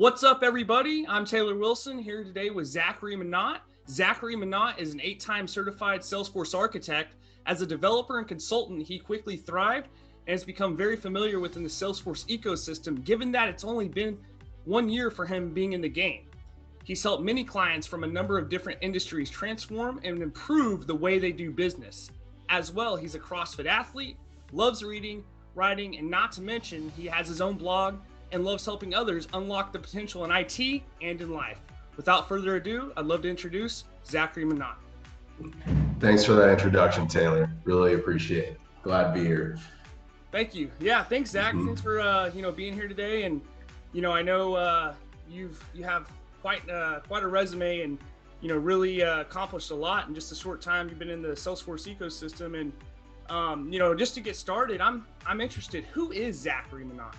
What's up, everybody? I'm Taylor Wilson here today with Zachary Minott. Zachary Minott is an 8-time certified Salesforce architect. As a developer and consultant, he quickly thrived and has become very familiar within the Salesforce ecosystem, given that it's only been 1 year for him being in the game. He's helped many clients from a number of different industries transform and improve the way they do business. As well, he's a CrossFit athlete, loves reading, writing, and not to mention, he has his own blog and loves helping others unlock the potential in IT and in life. Without further ado, I'd love to introduce Zachary Minott. Thanks for that introduction, Taylor. Really appreciate it. Glad to be here. Thank you. Yeah, thanks, Zach. Thanks for being here today. And I know you have quite a resume, and really accomplished a lot in just a short time you've been in the Salesforce ecosystem. And just to get started, I'm interested. Who is Zachary Minott?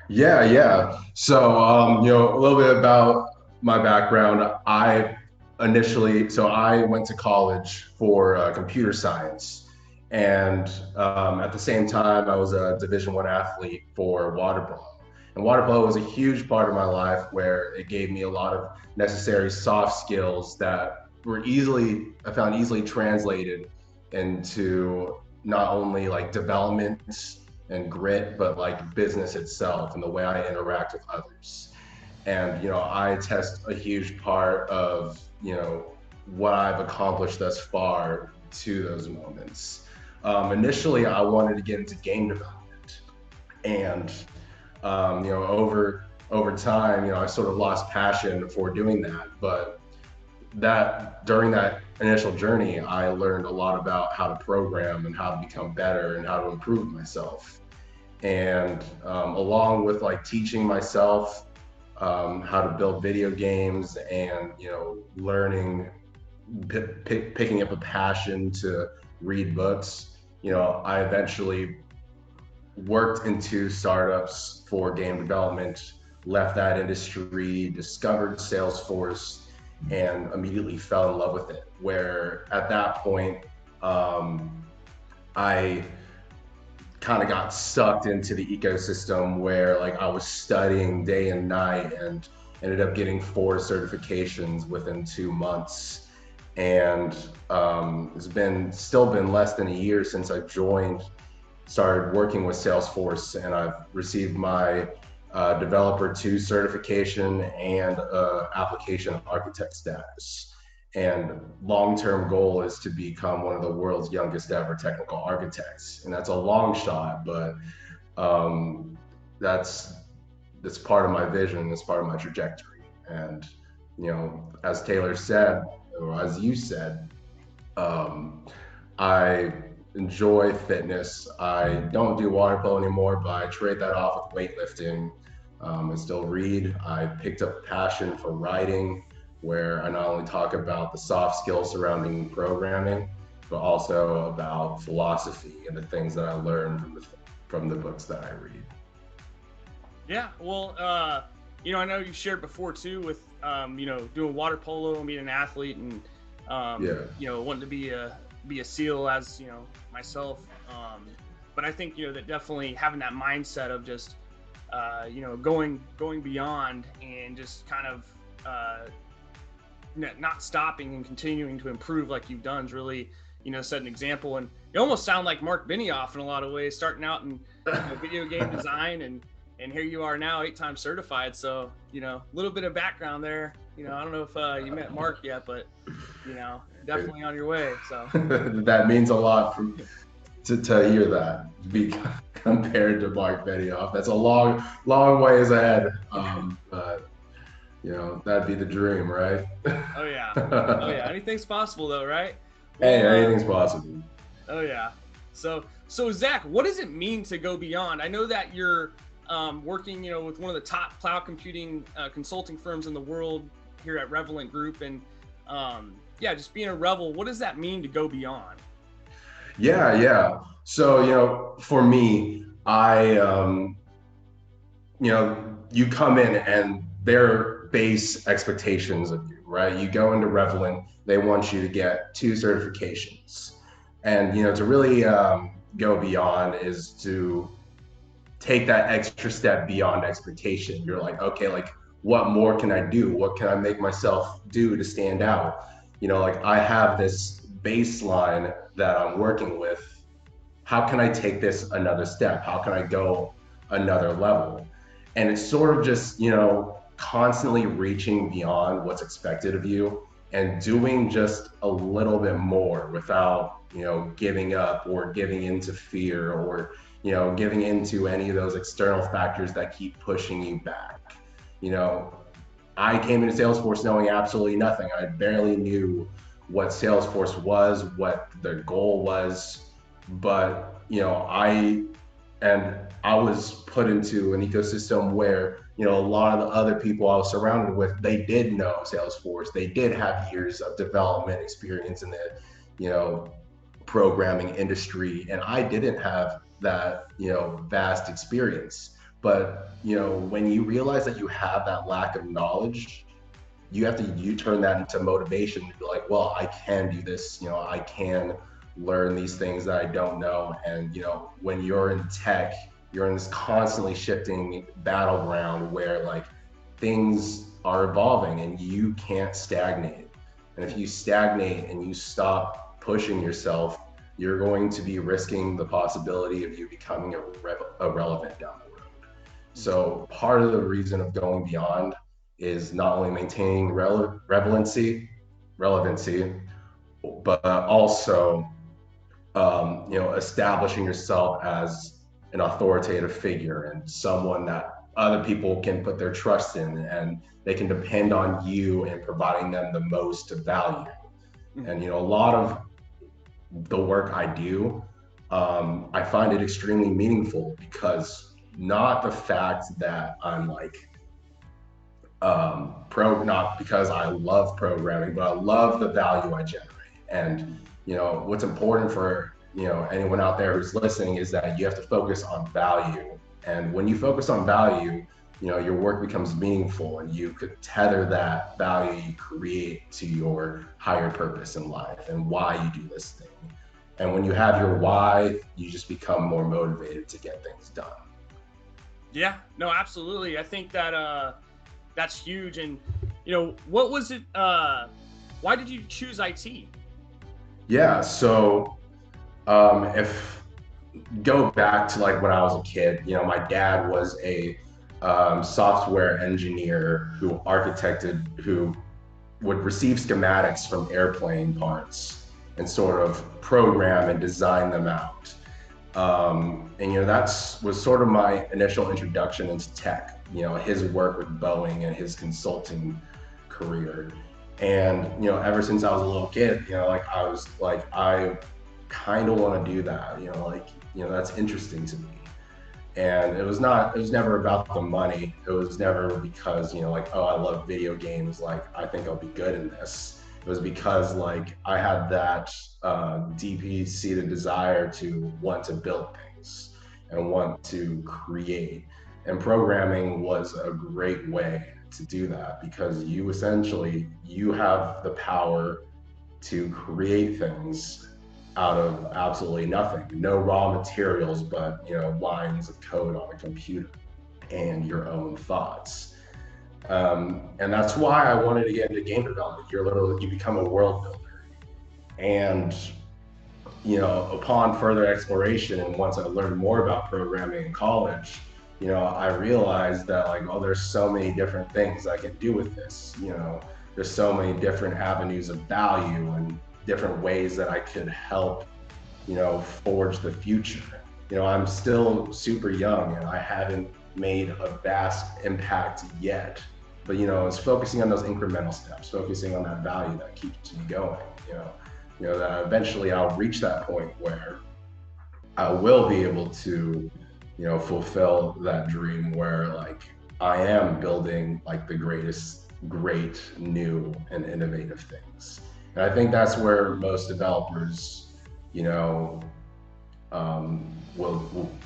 Yeah. So a little bit about my background. I went to college for computer science, and at the same time, I was a Division I athlete for water polo. And water polo was a huge part of my life, where it gave me a lot of necessary soft skills that were I found easily translated into not only like development and grit, but like business itself and the way I interact with others. And I attest a huge part of what I've accomplished thus far to those moments. Initially, I wanted to get into game development, and over time, I sort of lost passion for doing that. But during that initial journey, I learned a lot about how to program and how to become better and how to improve myself. And along with like teaching myself how to build video games and learning, picking up a passion to read books, I eventually worked in 2 startups for game development, left that industry, discovered Salesforce, and immediately fell in love with it. Where at that point, I kind of got sucked into the ecosystem, where like I was studying day and night and ended up getting 4 certifications within 2 months. And it's still been less than a year since I started working with Salesforce, and I've received my Developer 2 certification and application architect status. And long-term goal is to become one of the world's youngest ever technical architects. And that's a long shot, but that's part of my vision, it's part of my trajectory. And as Taylor said, or as you said, I enjoy fitness. I don't do water polo anymore, but I trade that off with weightlifting. I still read. I picked up a passion for writing, where I not only talk about the soft skills surrounding programming, but also about philosophy and the things that I learned from the books that I read. Yeah, well, I know you shared before too with, doing water polo and being an athlete, and wanting to be a SEAL as myself. But I think that definitely having that mindset of just going beyond and just kind of not stopping and continuing to improve like you've done is really set an example. And you almost sound like Mark Benioff in a lot of ways, starting out in video game design, and here you are now 8-time certified. So a little bit of background there. I don't know if you met Mark yet, but definitely on your way. So that means a lot to hear that, to be compared to Mark Benioff. That's a long ways ahead. But that'd be the dream, right? Oh yeah. Anything's possible though, right? Hey, anything's possible. Oh yeah. So Zach, what does it mean to go beyond? I know that you're working, with one of the top cloud computing consulting firms in the world here at Revelent Group, and just being a Revel, what does that mean to go beyond? Yeah. So for me, you come in and their base expectations of you, right? You go into Revelent, they want you to get 2 certifications, and to really go beyond is to take that extra step beyond expectation. You're like, okay, like what more can I do? What can I make myself do to stand out? Like I have this baseline that I'm working with. How can I take this another step? How can I go another level? And it's sort of just, constantly reaching beyond what's expected of you and doing just a little bit more without, giving up or giving into fear or, giving into any of those external factors that keep pushing you back. You know, I came into Salesforce knowing absolutely nothing. I barely knew what Salesforce was, what the goal was, but I was put into an ecosystem where a lot of the other people I was surrounded with, they did know Salesforce. They did have years of development experience in the you know programming industry, and I didn't have that vast experience. But when you realize that you have that lack of knowledge, you turn that into motivation to be like, well, I can do this. I can learn these things that I don't know. And when you're in tech, you're in this constantly shifting battleground where like things are evolving and you can't stagnate. And if you stagnate and you stop pushing yourself, you're going to be risking the possibility of you becoming irrelevant down the road. So part of the reason of going beyond is not only maintaining relevancy, but also establishing yourself as an authoritative figure and someone that other people can put their trust in, and they can depend on you in providing them the most value. And a lot of the work I do, I find it extremely meaningful because not the fact that I'm like not because I love programming, but I love the value I generate. And what's important for anyone out there who's listening is that you have to focus on value. And when you focus on value, your work becomes meaningful, and you could tether that value you create to your higher purpose in life and why you do this thing. And when you have your why, you just become more motivated to get things done. Yeah, no, absolutely. I think that that's huge. And what was it? Why did you choose IT? Yeah, so if go back to like when I was a kid, my dad was a software engineer who would receive schematics from airplane parts and sort of program and design them out. And that's was sort of my initial introduction into tech. His work with Boeing and his consulting career. And ever since I was a little kid, I was like, I kind of want to do that. That's interesting to me. And it was never about the money. It was never because like, oh, I love video games, like I think I'll be good in this. It was because like I had that deeply seated desire to want to build things and want to create. And programming was a great way to do that because you have the power to create things out of absolutely nothing. No raw materials, but lines of code on a computer and your own thoughts. And that's why I wanted to get into game development. You become a world builder. And upon further exploration, and once I learned more about programming in college, I realized that like, oh, there's so many different things I can do with this. There's so many different avenues of value and different ways that I could help, forge the future. I'm still super young and I haven't made a vast impact yet, but it's focusing on those incremental steps, focusing on that value that keeps me going. That eventually I'll reach that point where I will be able to, fulfill that dream where like I am building like the great new and innovative things. And I think that's where most developers, will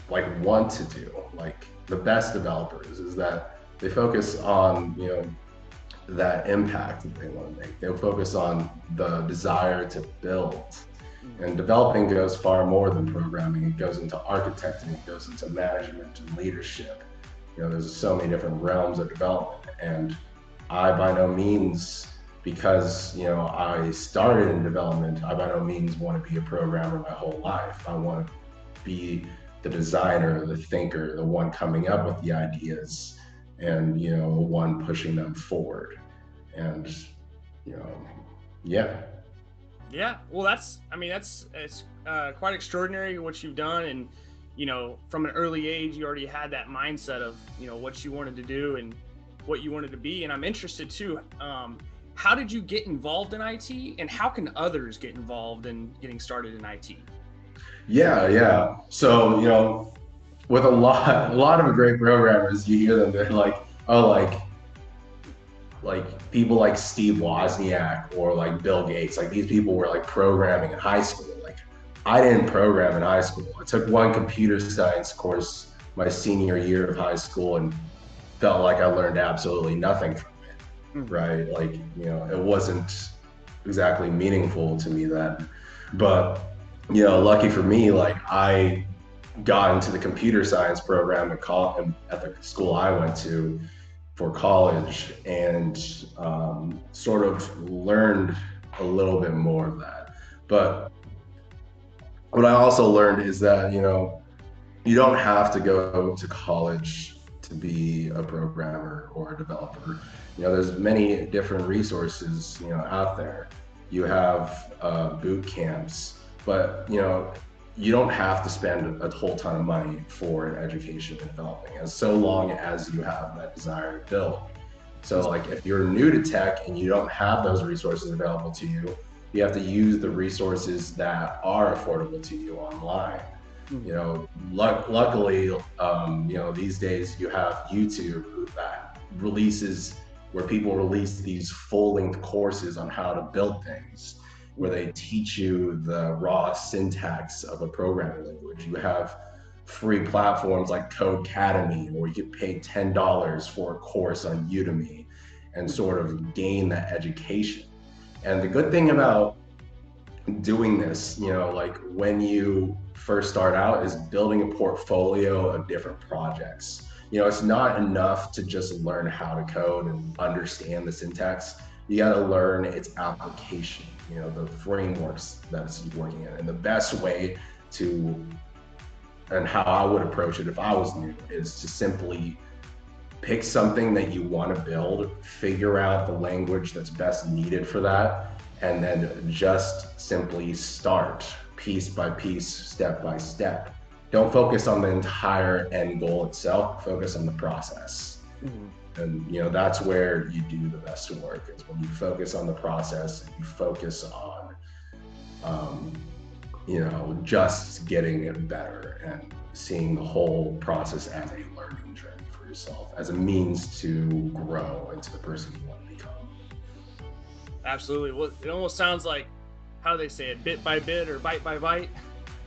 like want to do. Like the best developers is that they focus on, that impact that they want to make. They'll focus on the desire to build. And developing goes far more than programming. It goes into architecting, it goes into management and leadership. there's so many different realms of development, and I by no means, because I started in development, I by no means want to be a programmer my whole life. I want to be the designer, the thinker, the one coming up with the ideas, and one pushing them forward. And yeah. Yeah, well, it's quite extraordinary what you've done, and from an early age, you already had that mindset of what you wanted to do and what you wanted to be. And I'm interested too. How did you get involved in IT, and how can others get involved in getting started in IT? Yeah. So with a lot of great programmers, you hear them, they're like, oh, like people like Steve Wozniak or like Bill Gates, like these people were like programming in high school. Like I didn't program in high school. I took one computer science course my senior year of high school and felt like I learned absolutely nothing from it, right? Like, it wasn't exactly meaningful to me then. But, lucky for me, like I got into the computer science program at the school I went to for college, and sort of learned a little bit more of that. But what I also learned is that, you don't have to go to college to be a programmer or a developer. There's many different resources, out there. You have boot camps, but, you don't have to spend a whole ton of money for an education in developing, as so long as you have that desire to build. So like if you're new to tech and you don't have those resources available to you, you have to use the resources that are affordable to you online. Luckily, these days you have YouTube that releases, where people release these full-length courses on how to build things, where they teach you the raw syntax of a programming language. You have free platforms like Codecademy, where you get paid $10 for a course on Udemy and sort of gain that education. And the good thing about doing this, like when you first start out, is building a portfolio of different projects. It's not enough to just learn how to code and understand the syntax. You got to learn its application, the frameworks that it's working in. And the best way to, and how I would approach it if I was new, is to simply pick something that you want to build, figure out the language that's best needed for that, and then just simply start piece by piece, step by step. Don't focus on the entire end goal itself, focus on the process. And that's where you do the best work, is when you focus on the process and you focus on just getting it better and seeing the whole process as a learning journey for yourself, as a means to grow into the person you want to become. Absolutely. Well, it almost sounds like, how do they say it, bit by bit or bite by bite?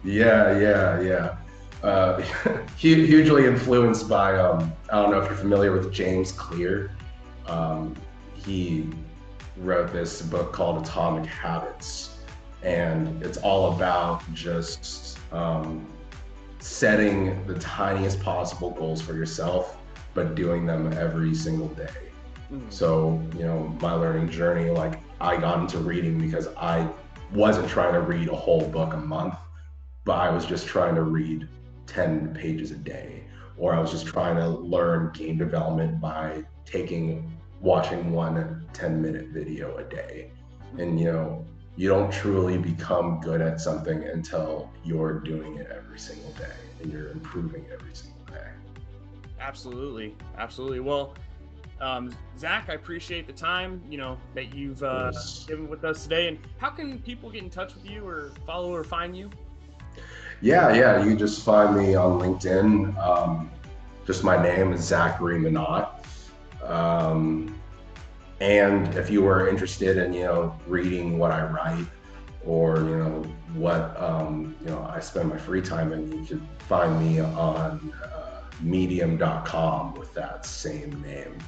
Yeah. Hugely influenced by, I don't know if you're familiar with James Clear. He wrote this book called Atomic Habits, and it's all about just setting the tiniest possible goals for yourself, but doing them every single day. So, my learning journey, like I got into reading because I wasn't trying to read a whole book a month, but I was just trying to read 10 pages a day, or I was just trying to learn game development by watching one 10-minute video a day. And you don't truly become good at something until you're doing it every single day and you're improving every single day. Absolutely. Well, Zach, I appreciate the time, that you've given with us today. And how can people get in touch with you or follow or find you? Yeah. You just find me on LinkedIn. Just my name is Zachary Minott. And if you were interested in, reading what I write, or, what, I spend my free time in, you can find me on medium.com with that same name.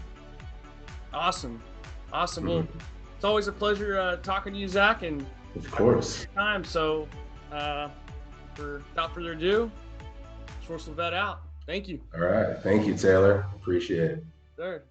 Awesome. Well, it's always a pleasure talking to you, Zach, and of course. Time. So, without further ado, Resourceful Vet out. Thank you. All right. Thank you, Taylor. Appreciate it. Sure.